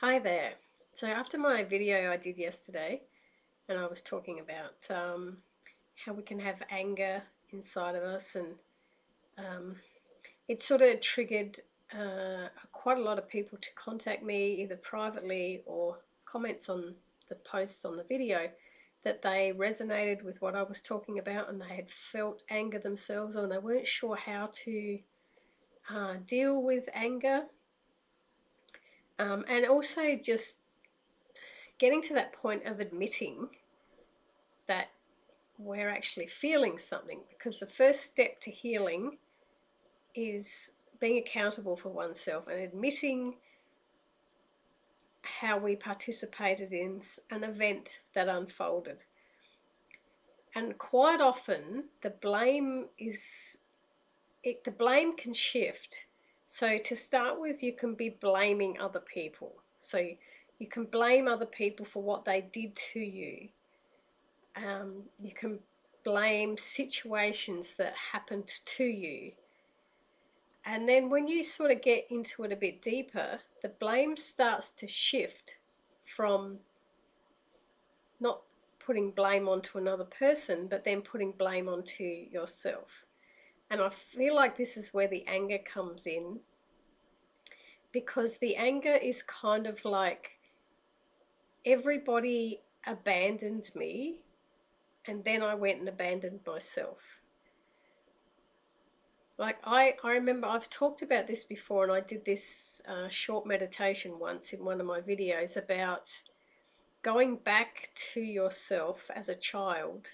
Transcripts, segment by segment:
Hi there. So after my video I did yesterday, and I was talking about how we can have anger inside of us, and um, it sort of triggered quite a lot of people to contact me either privately or comments on the posts on the video that they resonated with what I was talking about, and they had felt anger themselves, and they weren't sure how to deal with anger, and also just getting to that point of admitting that we're actually feeling something, because the first step to healing is being accountable for oneself and admitting how we participated in an event that unfolded. And quite often the blame can shift. So to start with, you can be blaming other people. So you can blame other people for what they did to you. You can blame situations that happened to you. And then when you sort of get into it a bit deeper, the blame starts to shift from not putting blame onto another person, but then putting blame onto yourself. And I feel like this is where the anger comes in, because the anger is kind of like everybody abandoned me, and then I went and abandoned myself. Like I remember I've talked about this before, and I did this short meditation once in one of my videos about going back to yourself as a child,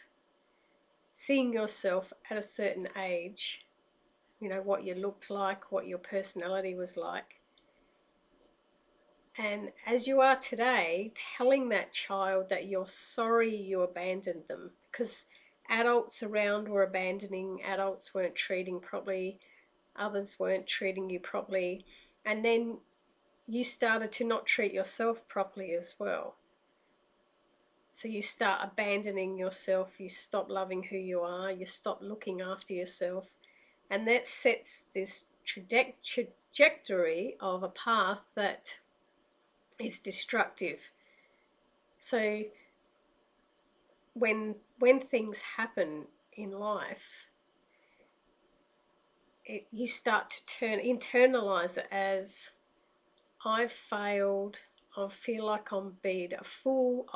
seeing yourself at a certain age, what you looked like, what your personality was like. And as you are today, telling that child that you're sorry you abandoned them, because adults around were abandoning, adults weren't treating properly, others weren't treating you properly, and then you started to not treat yourself properly as well. So you start abandoning yourself, you stop loving who you are, you stop looking after yourself, and that sets this trajectory of a path that is destructive. So when things happen in life, you start to internalize it as, I've failed, I feel like I'm being a fool,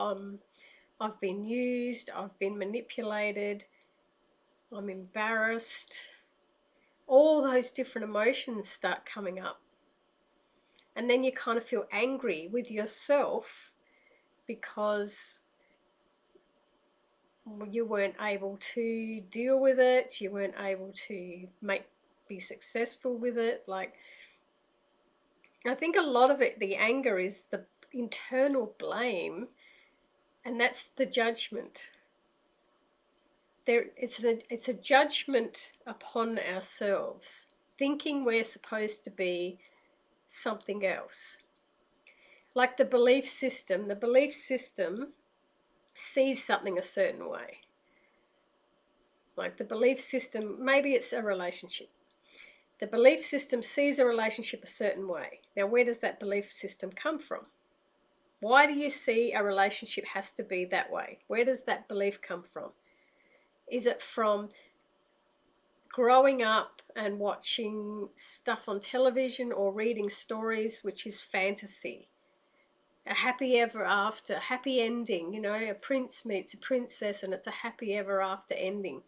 I've been used, I've been manipulated, I'm embarrassed. All those different emotions start coming up. And then you kind of feel angry with yourself because you weren't able to deal with it, you weren't able to be successful with it. Like, I think a lot of it, the anger, is the internal blame, and that's the judgment. It's a judgment upon ourselves, thinking we're supposed to be something else. Like the belief system sees something a certain way. Like the belief system, maybe it's a relationship. The belief system sees a relationship a certain way. Now, where does that belief system come from? Why do you see a relationship has to be that way? Where does that belief come from? Is it from growing up and watching stuff on television or reading stories, which is fantasy? A happy ever after, happy ending, a prince meets a princess and it's a happy ever after ending.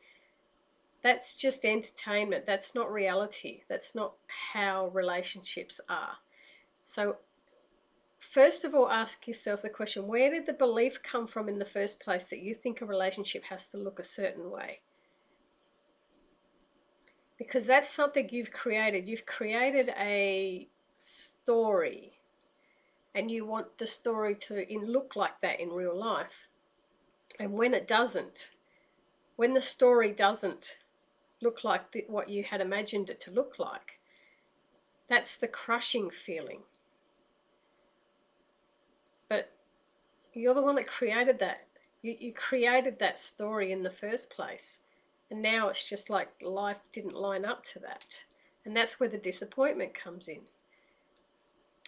That's just entertainment. That's not reality. That's not how relationships are. So first of all, ask yourself the question, where did the belief come from in the first place that you think a relationship has to look a certain way? Because that's something you've created. You've created a story, and you want the story to look like that in real life. And when it doesn't, when the story doesn't look like what you had imagined it to look like, that's the crushing feeling. But you're the one that created that. You created that story in the first place. And now it's just like life didn't line up to that. And that's where the disappointment comes in.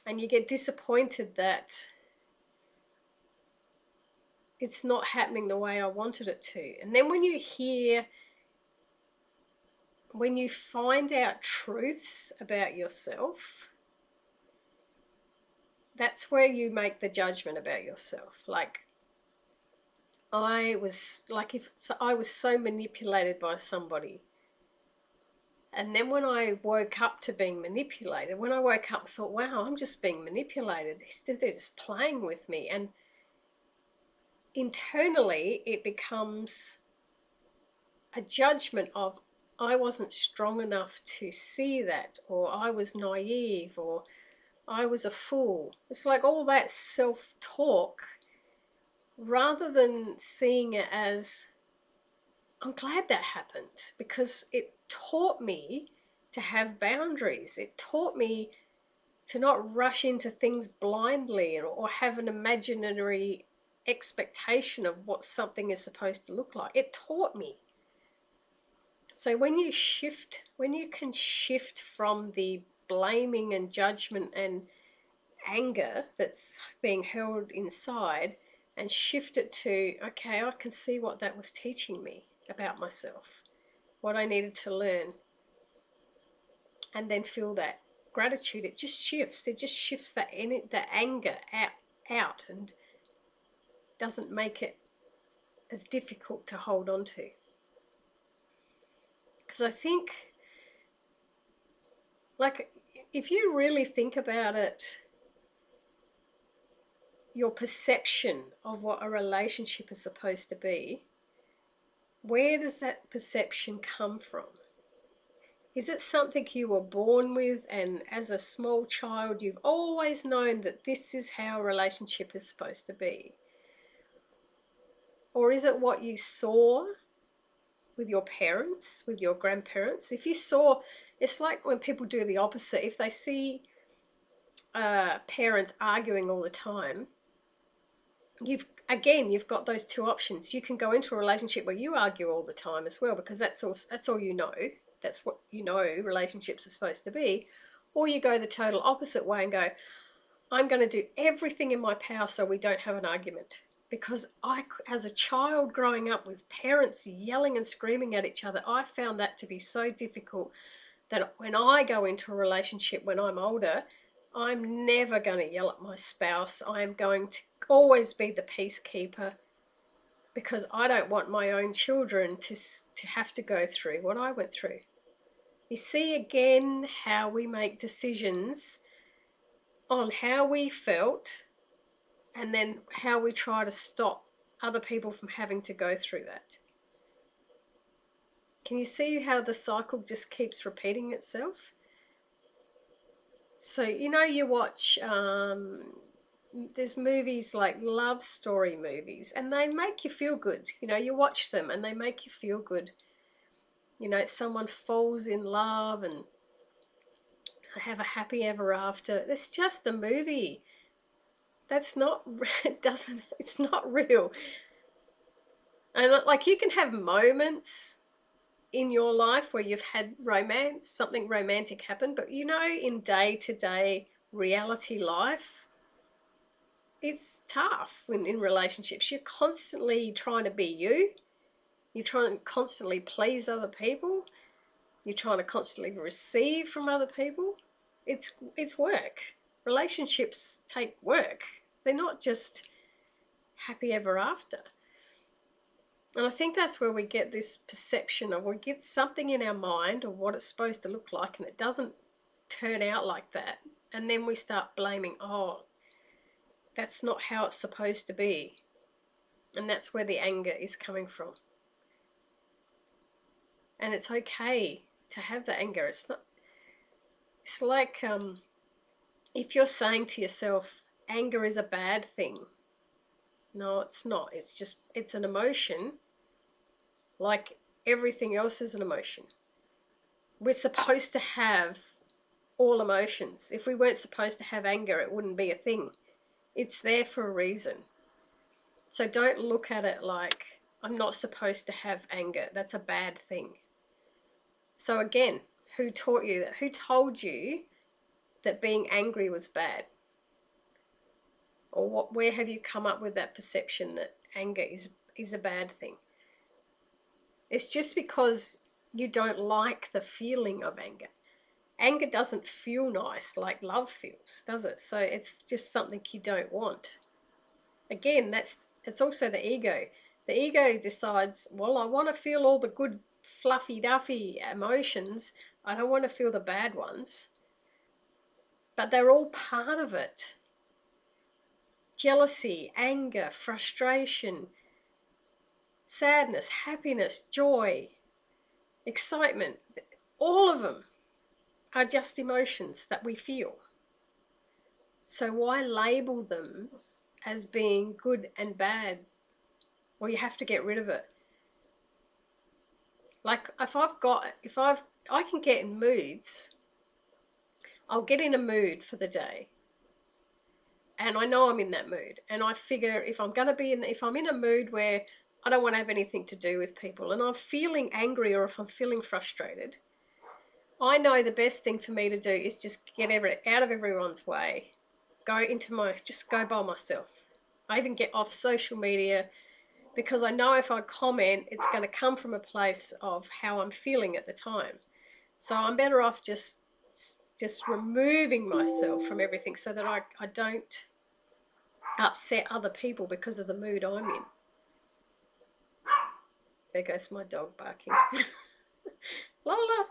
And you get disappointed that it's not happening the way I wanted it to. And then when you find out truths about yourself, that's where you make the judgment about yourself. Like, I was so manipulated by somebody. And then when I woke up to being manipulated, when I woke up and thought, wow, I'm just being manipulated. They're just playing with me. And internally, it becomes a judgment of, I wasn't strong enough to see that, or I was naive, or I was a fool. It's like all that self-talk, rather than seeing it as, I'm glad that happened, because it taught me to have boundaries. It taught me to not rush into things blindly, or have an imaginary expectation of what something is supposed to look like. It taught me. So when you can shift from the blaming and judgment and anger that's being held inside, and shift it to, okay, I can see what that was teaching me about myself, what I needed to learn, and then feel that gratitude, it just shifts that anger out, and doesn't make it as difficult to hold on to. Because I think, like, if you really think about it, your perception of what a relationship is supposed to be, where does that perception come from? Is it something you were born with, and as a small child you've always known that this is how a relationship is supposed to be? Or is it what you saw with your parents, with your grandparents? If you saw, it's like when people do the opposite. If they see parents arguing all the time, you've got those two options. You can go into a relationship where you argue all the time as well, because that's all you know. That's what you know relationships are supposed to be. Or you go the total opposite way and go, I'm going to do everything in my power so we don't have an argument. Because as a child growing up with parents yelling and screaming at each other, I found that to be so difficult that when I go into a relationship when I'm older, I'm never going to yell at my spouse. I'm going to always be the peacekeeper, because I don't want my own children to have to go through what I went through. You see again how we make decisions on how we felt, and then how we try to stop other people from having to go through that. Can you see how the cycle just keeps repeating itself? So, you watch, there's movies like love story movies, and they make you feel good. You watch them and they make you feel good. Someone falls in love and have a happy ever after. It's just a movie. It's not real. And like, you can have moments in your life where you've had romance, something romantic happen, but in day-to-day reality life, it's tough in relationships. You're constantly trying to be you. You're trying to constantly please other people. You're trying to constantly receive from other people. It's work. Relationships take work. They're not just happy ever after. And I think that's where we get this perception of, we get something in our mind of what it's supposed to look like, and it doesn't turn out like that. And then we start blaming, oh, that's not how it's supposed to be. And that's where the anger is coming from. And it's okay to have the anger. It's like, if you're saying to yourself, anger is a bad thing. No, it's not. It's an emotion, like everything else is an emotion. We're supposed to have all emotions. If we weren't supposed to have anger, it wouldn't be a thing. It's there for a reason. So don't look at it like, I'm not supposed to have anger. That's a bad thing. So again, who taught you that? Who told you that being angry was bad? Or where have you come up with that perception that anger is a bad thing? It's just because you don't like the feeling of anger. Anger doesn't feel nice like love feels, does it? So it's just something you don't want. Again, it's also the ego. The ego decides, well, I want to feel all the good fluffy duffy emotions. I don't want to feel the bad ones. But they're all part of it. Jealousy, anger, frustration, sadness, happiness, joy, excitement, all of them are just emotions that we feel. So why label them as being good and bad? Well, you have to get rid of it. Like I can get in moods, I'll get in a mood for the day. And I know I'm in that mood. And I figure if I'm in a mood where I don't want to have anything to do with people and I'm feeling angry or if I'm feeling frustrated, I know the best thing for me to do is just get out of everyone's way. Just go by myself. I even get off social media because I know if I comment, it's going to come from a place of how I'm feeling at the time. So I'm better off just removing myself from everything so that I don't upset other people because of the mood I'm in. There goes my dog barking. Lola.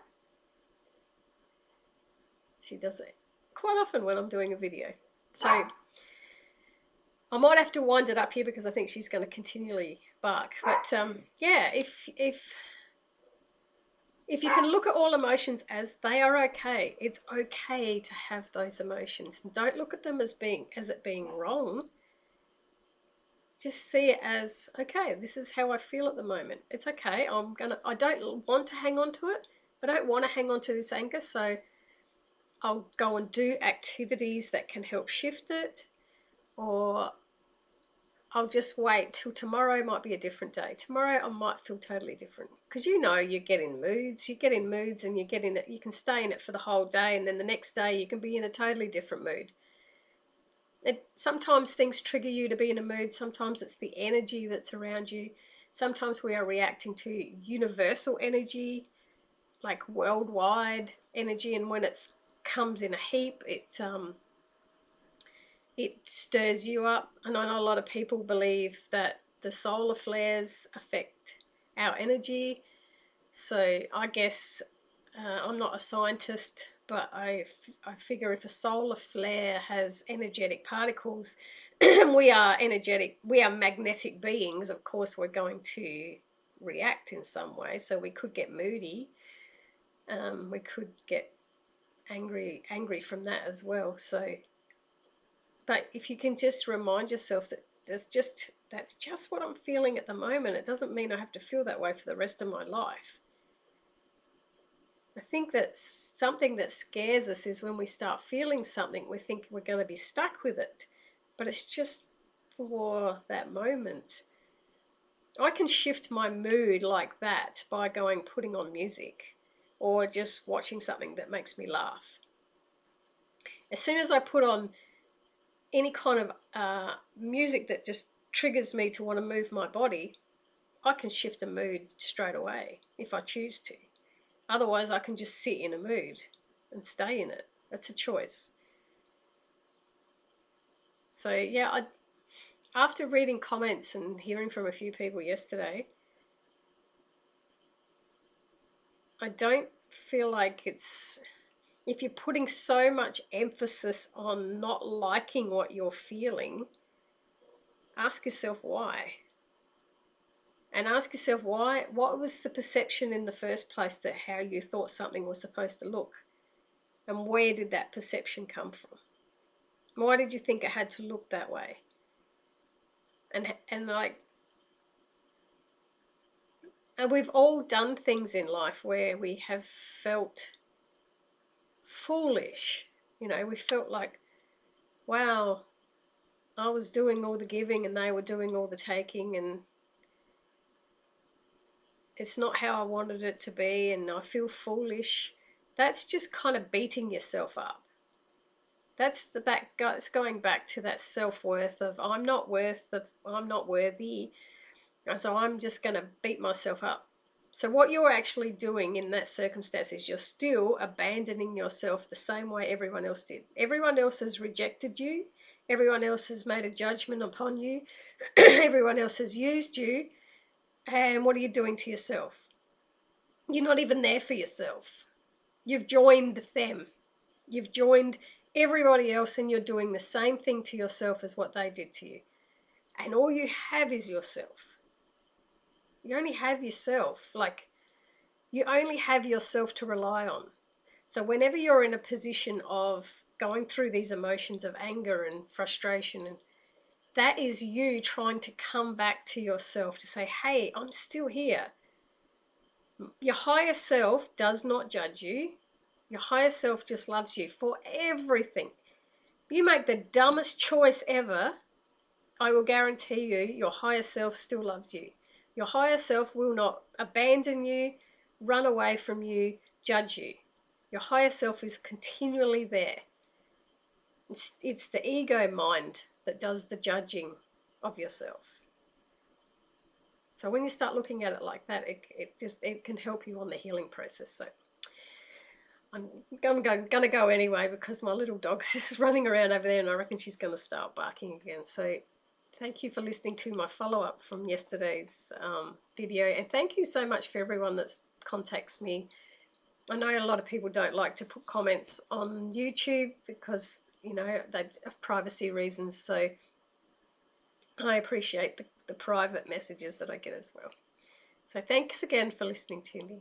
She does it quite often when I'm doing a video. So I might have to wind it up here because I think she's going to continually bark. But yeah, if you can look at all emotions as they are okay, it's okay to have those emotions. And don't look at them as it being wrong. Just see it as, okay, this is how I feel at the moment. It's okay. I don't want to hang on to it. I don't want to hang on to this anger, so I'll go and do activities that can help shift it, or I'll just wait till tomorrow. Might be a different day. Tomorrow I might feel totally different, because you get in moods and you get in it. You can stay in it for the whole day, and then the next day you can be in a totally different mood. Sometimes things trigger you to be in a mood. Sometimes it's the energy that's around you. Sometimes we are reacting to universal energy, like worldwide energy, and when it comes in a heap, it stirs you up. And I know a lot of people believe that the solar flares affect our energy. So I guess I'm not a scientist, but I figure if a solar flare has energetic particles, we are magnetic beings. Of course, we're going to react in some way. So we could get moody. We could get angry from that as well. So, but if you can just remind yourself that that's just what I'm feeling at the moment. It doesn't mean I have to feel that way for the rest of my life. I think that something that scares us is when we start feeling something, we think we're going to be stuck with it, but it's just for that moment. I can shift my mood like that by putting on music or just watching something that makes me laugh. As soon as I put on any kind of music that just triggers me to want to move my body, I can shift a mood straight away if I choose to. Otherwise, I can just sit in a mood and stay in it. That's a choice. So yeah, after reading comments and hearing from a few people yesterday, I don't feel like if you're putting so much emphasis on not liking what you're feeling, ask yourself why. And ask yourself what was the perception in the first place, that how you thought something was supposed to look? And where did that perception come from? Why did you think it had to look that way? And we've all done things in life where we have felt foolish. We felt like, wow, I was doing all the giving and they were doing all the taking, and it's not how I wanted it to be, and I feel foolish. That's just kind of beating yourself up. That's it's going back to that self-worth of I'm not worthy, so I'm just going to beat myself up. So what you're actually doing in that circumstance is you're still abandoning yourself the same way everyone else did. Everyone else has rejected you. Everyone else has made a judgment upon you. Everyone else has used you. And what are you doing to yourself? You're not even there for yourself. You've joined them. You've joined everybody else, and you're doing the same thing to yourself as what they did to you. And all you have is yourself. You only have yourself. Like, you only have yourself to rely on. So whenever you're in a position of going through these emotions of anger and frustration, and that is you trying to come back to yourself to say, hey, I'm still here. Your higher self does not judge you. Your higher self just loves you for everything. You make the dumbest choice ever, I will guarantee you, your higher self still loves you. Your higher self will not abandon you, run away from you, judge you. Your higher self is continually there. It's the ego mind that does the judging of yourself. So when you start looking at it like that, it can help you on the healing process. So I'm gonna go anyway because my little dog's just running around over there, and I reckon she's gonna start barking again. So thank you for listening to my follow-up from yesterday's video, and thank you so much for everyone that contacts me. I know a lot of people don't like to put comments on YouTube because, you know, they have privacy reasons, so I appreciate the private messages that I get as well. So thanks again for listening to me.